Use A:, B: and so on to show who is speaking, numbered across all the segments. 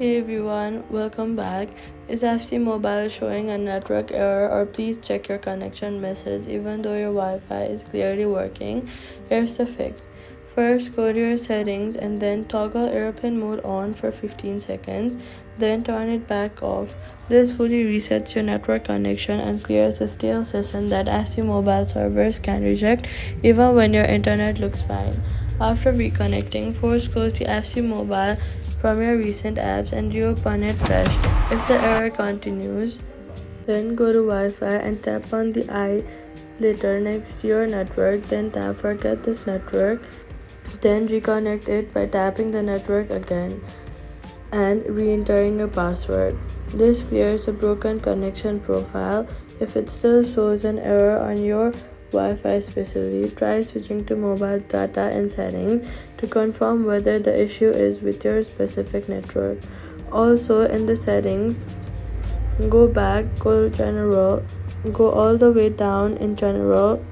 A: Hey everyone, welcome back. Is FC Mobile showing a network error, or please check your connection message even though your Wi-Fi is clearly working? Here's the fix. First, go to your settings and then toggle airplane mode on for 15 seconds, then turn it back off. This fully resets your network connection and clears the stale session that FC Mobile servers can reject even when your internet looks fine. After reconnecting, force close the FC Mobile from your recent apps and reopen it fresh. If the error continues, then go to Wi-Fi and tap on the eye letter next to your network, then tap forget this network, then reconnect it by tapping the network again and re-entering your password. This clears a broken connection profile. If it still shows an error on your Wi-Fi specifically, try switching to mobile data in settings to confirm whether the issue is with your specific network. Also, in the settings, go back, go to general, go all the way down in general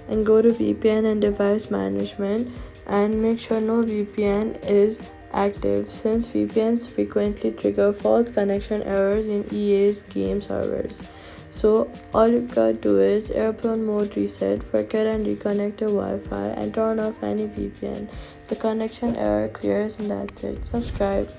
A: and go to VPN and device management and make sure no VPN is active, since VPNs frequently trigger false connection errors in EA's game servers. So all you gotta do is airplane mode reset, forget and reconnect your Wi-Fi and turn off any VPN. The connection error clears and that's it. Subscribe.